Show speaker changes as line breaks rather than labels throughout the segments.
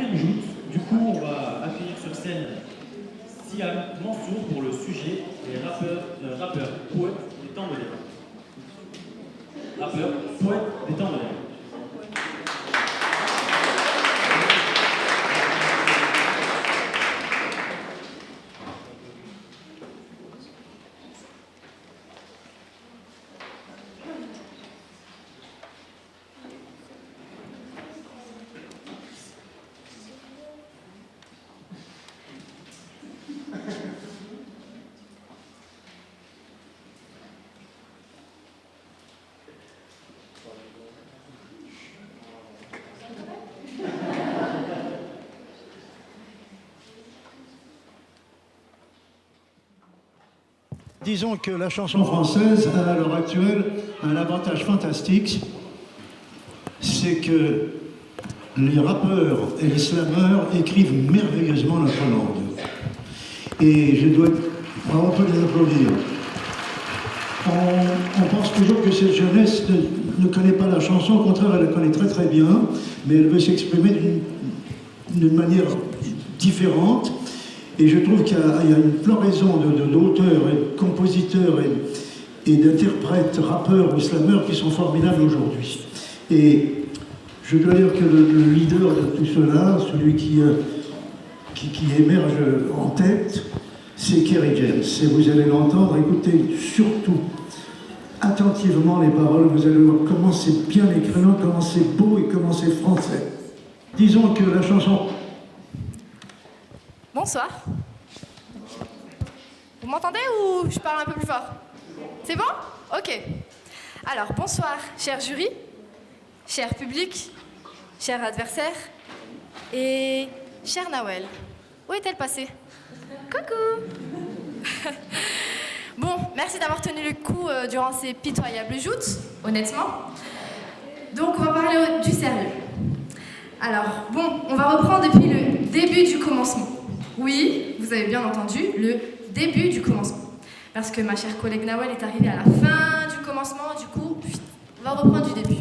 deuxième joute. Du coup, on va accueillir sur scène Siam Mansour pour le sujet des rappeurs poètes des temps modernes. Rappeurs poètes des temps modernes.
Disons que la chanson française, à l'heure actuelle, a un avantage fantastique, c'est que les rappeurs et les slameurs écrivent merveilleusement notre langue. Et je dois vraiment pas les applaudir. On pense toujours que cette jeunesse ne connaît pas la chanson, au contraire, elle la connaît très très bien, mais elle veut s'exprimer d'une manière différente. Et je trouve qu'il y a une floraison d'auteurs et de compositeurs et d'interprètes, rappeurs ou slameurs qui sont formidables aujourd'hui. Et je dois dire que le leader de tout cela, celui qui émerge en tête, c'est Kerry James. Et vous allez l'entendre, écoutez surtout attentivement les paroles, vous allez voir comment c'est bien écrit, comment c'est beau et comment c'est français. Disons que la chanson...
Bonsoir. Vous m'entendez ou je parle un peu plus fort? C'est bon? Ok. Alors, bonsoir, cher jury, cher public, cher adversaire et cher Nawel. Où est-elle passée? Coucou. Bon, merci d'avoir tenu le coup durant ces pitoyables joutes, honnêtement. Donc, on va parler du sérieux. Alors, bon, on va reprendre depuis le début du commencement. Oui, vous avez bien entendu, le début du commencement. Parce que ma chère collègue Nawel est arrivée à la fin du commencement, du coup, on va reprendre du début.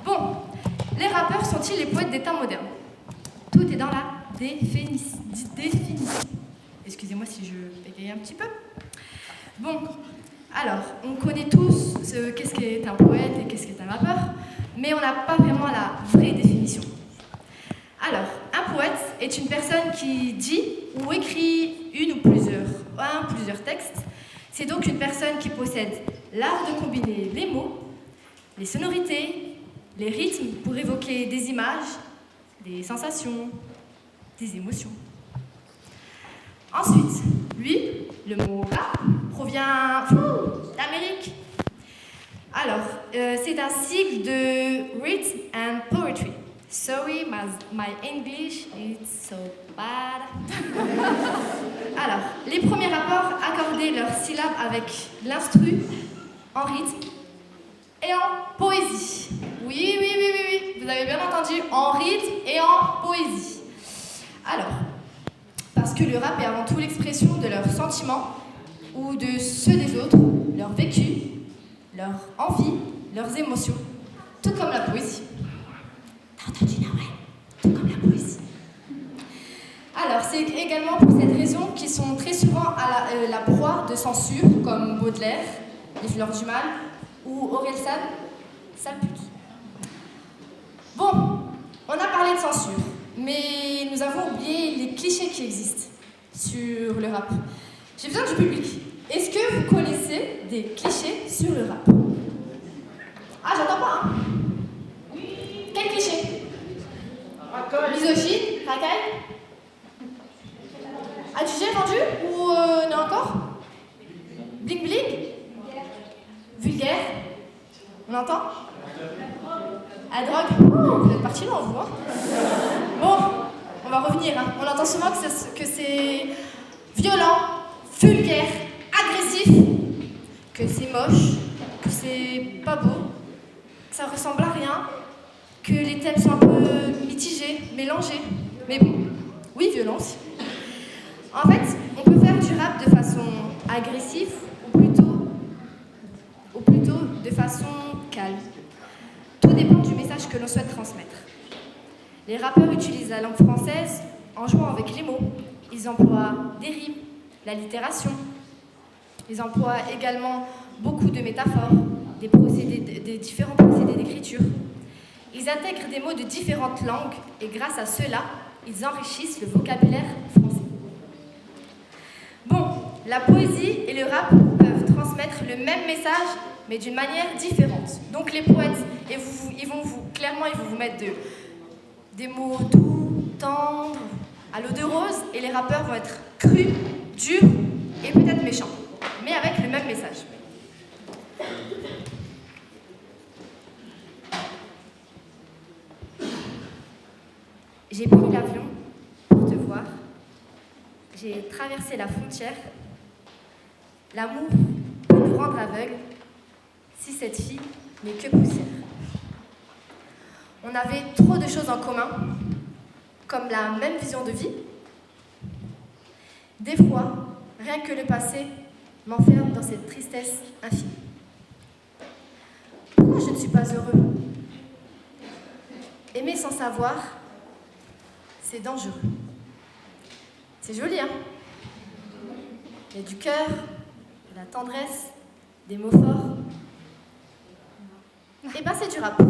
Bon, les rappeurs sont-ils les poètes des temps modernes? Tout est dans la définition. Excusez-moi si je bégaye un petit peu. Bon, alors, on connaît tous qu'est-ce qu'est un poète et qu'est-ce qu'est un rappeur, mais on n'a pas vraiment la vraie définition. Alors, un poète est une personne qui dit ou écrit un ou plusieurs textes. C'est donc une personne qui possède l'art de combiner les mots, les sonorités, les rythmes pour évoquer des images, des sensations, des émotions. Ensuite, lui, le mot rap provient d'Amérique. Alors, c'est un cycle de Rhythm and Poetry. Sorry, my English is so bad. Alors, les premiers rappeurs accordaient leurs syllabes avec l'instru, en rythme et en poésie. Oui, vous avez bien entendu, en rythme et en poésie. Alors, parce que le rap est avant tout l'expression de leurs sentiments ou de ceux des autres, leur vécu, leur envie, leurs émotions, tout comme la poésie. T'as entendu, Nawel? Tout comme la poésie. Alors, c'est également pour cette raison qu'ils sont très souvent à la proie de censure, comme Baudelaire, Les Fleurs du Mal, ou Orelsan, Sale pute. Bon, on a parlé de censure, mais nous avons oublié les clichés qui existent sur le rap. J'ai besoin du public. Est-ce que vous connaissez des clichés sur le rap? Ah, j'entends pas, hein? Quel cliché? Misogyne, racaille? Adjugé, vendu? Ou non encore? Bling bling? Vulgaire? On entend? À drogue? Vous êtes partis loin, vous, hein? Bon, on va revenir, hein. On entend souvent que c'est violent, vulgaire, agressif, que c'est moche, que c'est pas beau, que ça ressemble à rien, que les thèmes sont un peu mitigés, mélangés. Mais bon, oui, violent aussi. En fait, on peut faire du rap de façon agressive ou plutôt de façon calme. Tout dépend du message que l'on souhaite transmettre. Les rappeurs utilisent la langue française en jouant avec les mots. Ils emploient des rimes, l'allitération. Ils emploient également beaucoup de métaphores, des différents procédés d'écriture. Ils intègrent des mots de différentes langues et grâce à cela, ils enrichissent le vocabulaire français. Bon, la poésie et le rap peuvent transmettre le même message, mais d'une manière différente. Donc les poètes, ils vont vous mettre des mots doux, tendres, à l'eau de rose, et les rappeurs vont être crus, durs et peut-être méchants, mais avec le même message. J'ai pris l'avion pour te voir. J'ai traversé la frontière. L'amour peut nous rendre aveugles si cette fille n'est que poussière. On avait trop de choses en commun, comme la même vision de vie. Des fois, rien que le passé m'enferme dans cette tristesse infinie. Pourquoi je ne suis pas heureux? Aimer sans savoir, c'est dangereux. C'est joli, hein? Il y a du cœur, de la tendresse, des mots forts. Et ben c'est du rap.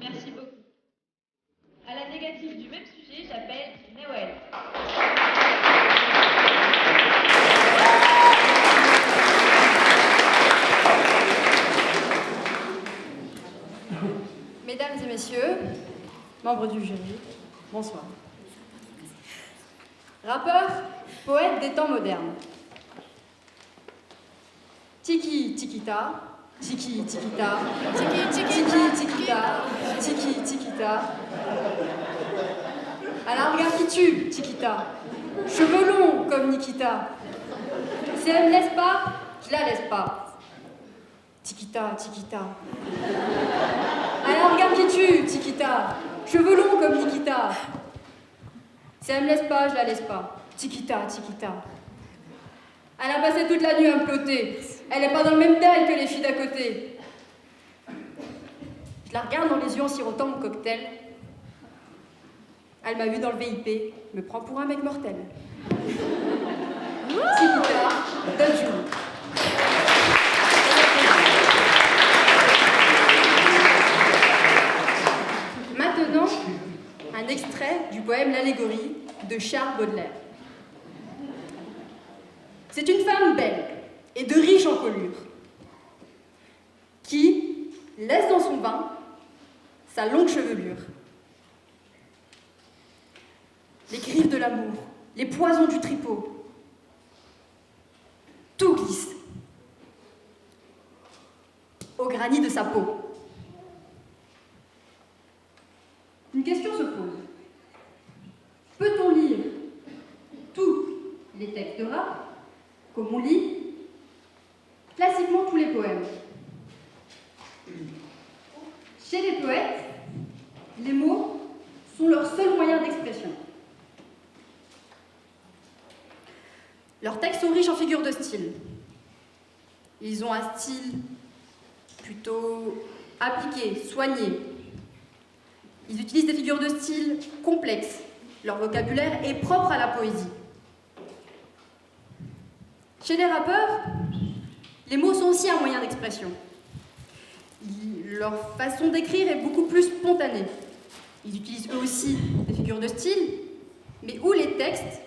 Merci beaucoup. À la négative du même sujet, j'appelle Noël.
Mesdames et messieurs, membres du jury, bonsoir. Rappeur, poète des temps modernes. Tiki tikita, tiki tikita, tiki tiki tikita, tiki tikita. À la regard qui tue, tikita. Cheveux longs comme Nikita. Si elle me laisse pas, je la laisse pas. Tikita, tikita. À la regard qui tue, tikita. Cheveux longs comme Nikita. Si elle me laisse pas, je la laisse pas. Tikita, tikita. Elle a passé toute la nuit à me ploter. Elle est pas dans le même dalle que les filles d'à côté. Je la regarde dans les yeux en sirotant mon cocktail. Elle m'a vu dans le VIP, me prend pour un mec mortel. Tikita, donne jour. Maintenant, un extrait du poème L'Allégorie de Charles Baudelaire. C'est une femme belle et de riche encolure qui laisse dans son bain sa longue chevelure. Les griffes de l'amour, les poisons du tripot, tout glisse au granit de sa peau. Une question se pose. Peut-on lire tous les textes de rap comme on lit classiquement tous les poèmes? Chez les poètes, les mots sont leur seul moyen d'expression. Leurs textes sont riches en figures de style. Ils ont un style plutôt appliqué, soigné. Ils utilisent des figures de style complexes. Leur vocabulaire est propre à la poésie. Chez les rappeurs, les mots sont aussi un moyen d'expression. Leur façon d'écrire est beaucoup plus spontanée. Ils utilisent eux aussi des figures de style, mais où les textes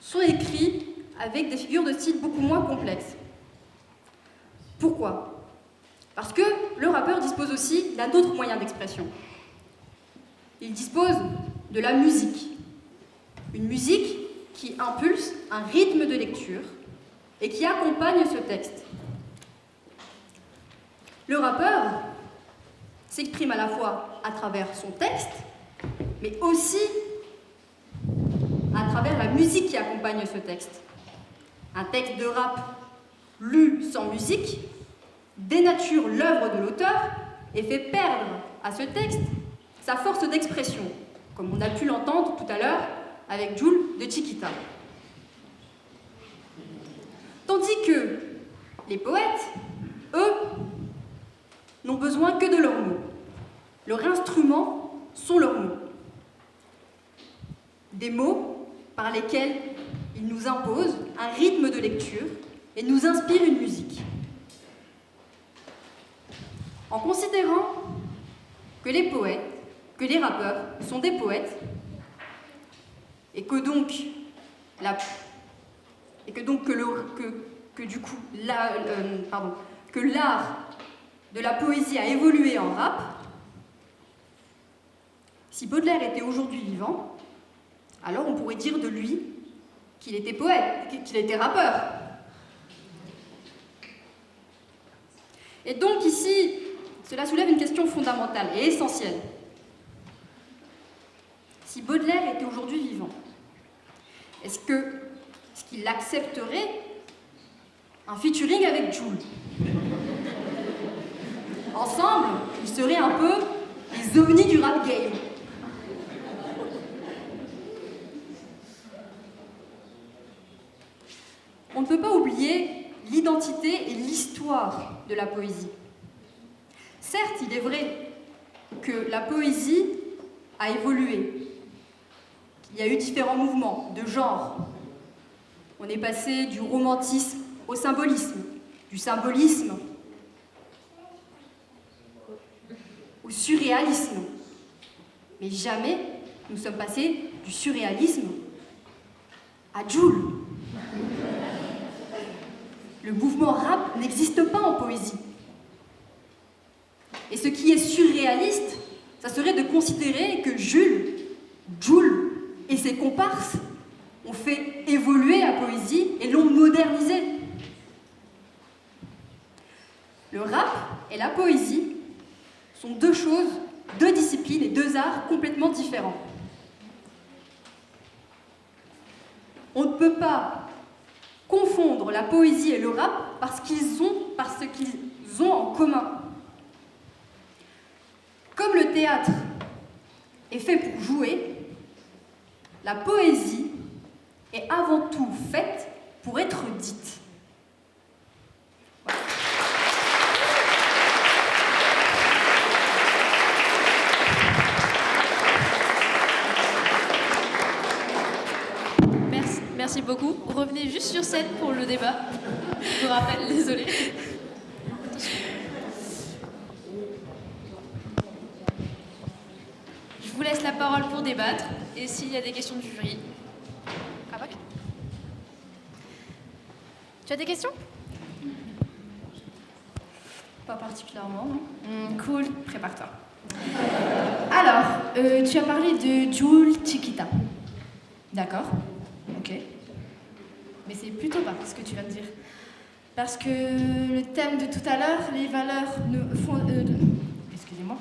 sont écrits avec des figures de style beaucoup moins complexes. Pourquoi ? Parce que le rappeur dispose aussi d'un autre moyen d'expression. Il dispose de la musique. Une musique qui impulse un rythme de lecture et qui accompagne ce texte. Le rappeur, s'exprime à la fois à travers son texte, mais aussi à travers la musique qui accompagne ce texte. Un texte de rap lu sans musique dénature l'œuvre de l'auteur et fait perdre à ce texte sa force d'expression, comme on a pu l'entendre tout à l'heure avec Jul de Chiquita. Tandis que les poètes, eux, n'ont besoin que de leurs mots. Leur instrument sont leurs mots. Des mots par lesquels ils nous imposent un rythme de lecture et nous inspirent une musique. En considérant que les poètes, que les rappeurs sont des poètes, et que donc que l'art de la poésie a évolué en rap, si Baudelaire était aujourd'hui vivant, alors on pourrait dire de lui qu'il était poète, qu'il était rappeur. Et donc ici, cela soulève une question fondamentale et essentielle. Si Baudelaire était aujourd'hui vivant, est-ce qu'il accepterait un featuring avec Jul? Ensemble, ils seraient un peu les ovnis du rap game. On ne peut pas oublier l'identité et l'histoire de la poésie. Certes, il est vrai que la poésie a évolué. Il y a eu différents mouvements de genre. On est passé du romantisme au symbolisme, du symbolisme au surréalisme. Mais jamais nous sommes passés du surréalisme à Jul. Le mouvement rap n'existe pas en poésie. Et ce qui est surréaliste, ça serait de considérer que Jul et ses comparses ont fait évoluer la poésie et l'ont modernisée. Le rap et la poésie sont deux choses, deux disciplines et deux arts complètement différents. On ne peut pas confondre la poésie et le rap parce qu'ils ont en commun. Comme le théâtre est fait pour jouer, la poésie est avant tout faite pour être dite. Voilà.
Merci beaucoup. Revenez juste sur scène pour le débat. Je vous rappelle, désolée. Je vous laisse la parole pour débattre et s'il y a des questions du jury. Kabak. Tu as des questions?
Pas particulièrement, non?
Cool, prépare-toi. Alors, tu as parlé de Jul Chiquita. D'accord, ok. Mais c'est plutôt bas ce que tu viens de dire. Parce que le thème de tout à l'heure, les valeurs excusez-moi.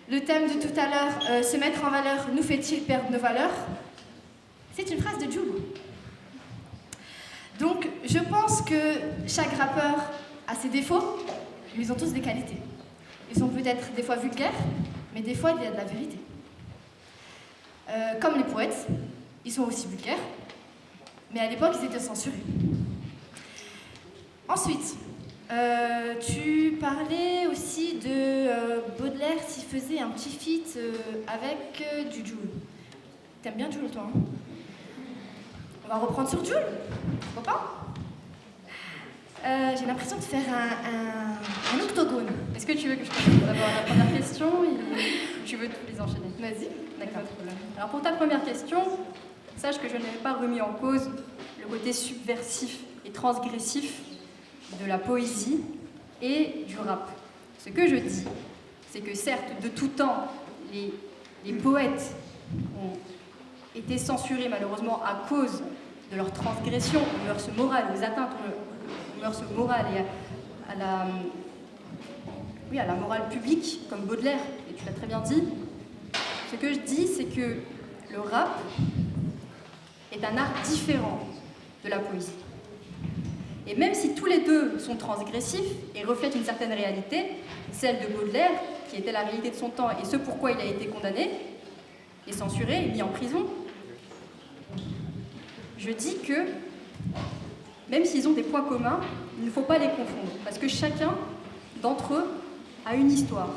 Le thème de tout à l'heure, se mettre en valeur, nous fait-il perdre nos valeurs? C'est une phrase de Jul. Donc, je pense que chaque rappeur a ses défauts, mais ils ont tous des qualités. Ils sont peut-être des fois vulgaires, mais des fois, il y a de la vérité. Comme les poètes, ils sont aussi vulgaires, mais à l'époque, ils étaient censurés. Ensuite, tu parlais aussi de Baudelaire s'il faisait un petit feat avec du Jul. T'aimes bien Jul, toi, hein? On va reprendre sur Jul, pourquoi pas? J'ai l'impression de faire un octogone.
Est-ce que tu veux que je commence d'abord la première question ou tu veux tous les enchaîner?
Vas-y.
D'accord. Alors pour ta première question, sache que je n'avais pas remis en cause le côté subversif et transgressif de la poésie et du rap. Ce que je dis, c'est que certes, de tout temps, les poètes ont été censurés malheureusement à cause de leur transgression aux mœurs morales, aux atteintes aux mœurs morales et à la... oui, à la morale publique, comme Baudelaire, et tu l'as très bien dit. Ce que je dis, c'est que le rap est un art différent de la poésie. Et même si tous les deux sont transgressifs et reflètent une certaine réalité, celle de Baudelaire, qui était la réalité de son temps et ce pourquoi il a été condamné, et censuré, et mis en prison, je dis que, même s'ils ont des points communs, il ne faut pas les confondre, parce que chacun d'entre eux a une histoire.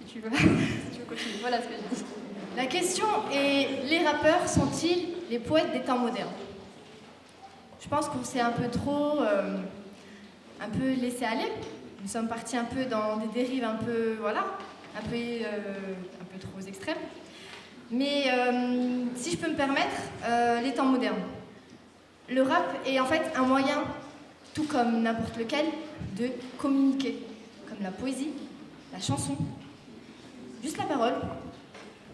Si tu veux, si tu veux continuer, voilà ce que je dis.
La question est, les rappeurs sont-ils les poètes des temps modernes? Je pense qu'on s'est un peu trop laissé aller. Nous sommes partis un peu dans des dérives un peu, voilà, un peu trop extrêmes. Mais si je peux me permettre, les temps modernes. Le rap est en fait un moyen, tout comme n'importe lequel, de communiquer. Comme la poésie, la chanson, juste la parole,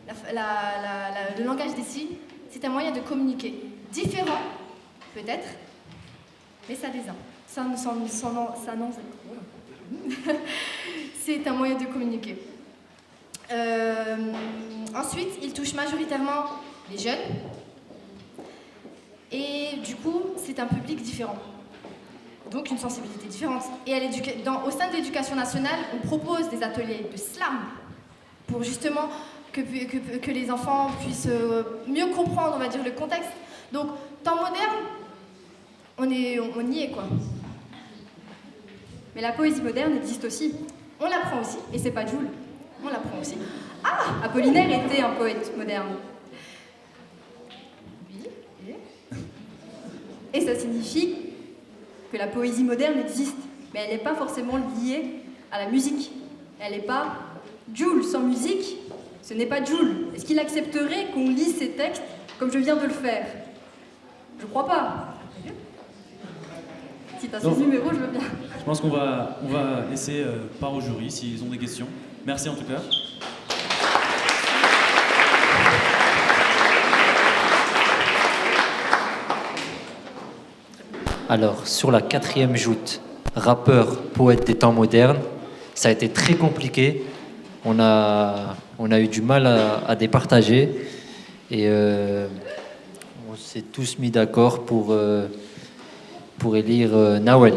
le langage des signes, c'est un moyen de communiquer. Différent, peut-être, mais ça désigne. C'est un moyen de communiquer. Ensuite, il touche majoritairement les jeunes. Et du coup, c'est un public différent. Donc une sensibilité différente. Et au sein de l'éducation nationale, on propose des ateliers de slam pour justement que les enfants puissent mieux comprendre, on va dire, le contexte. Donc, temps moderne, on y est, quoi.
Mais la poésie moderne existe aussi.
On l'apprend aussi.
Et c'est pas Jul.
On l'apprend aussi.
Ah, Apollinaire était un poète moderne.
Oui.
Et ça signifie que la poésie moderne existe, mais elle n'est pas forcément liée à la musique. Elle n'est pas Jul sans musique, ce n'est pas Jul. Est-ce qu'il accepterait qu'on lise ses textes comme je viens de le faire? Je crois pas. Si tu as son numéro, je veux bien.
Je pense qu'on va laisser part au jury s'ils ont des questions. Merci en tout cas.
Alors, sur la 4e joute, rappeur, poète des temps modernes, ça a été très compliqué. On a eu du mal à départager et on s'est tous mis d'accord pour élire Nawel.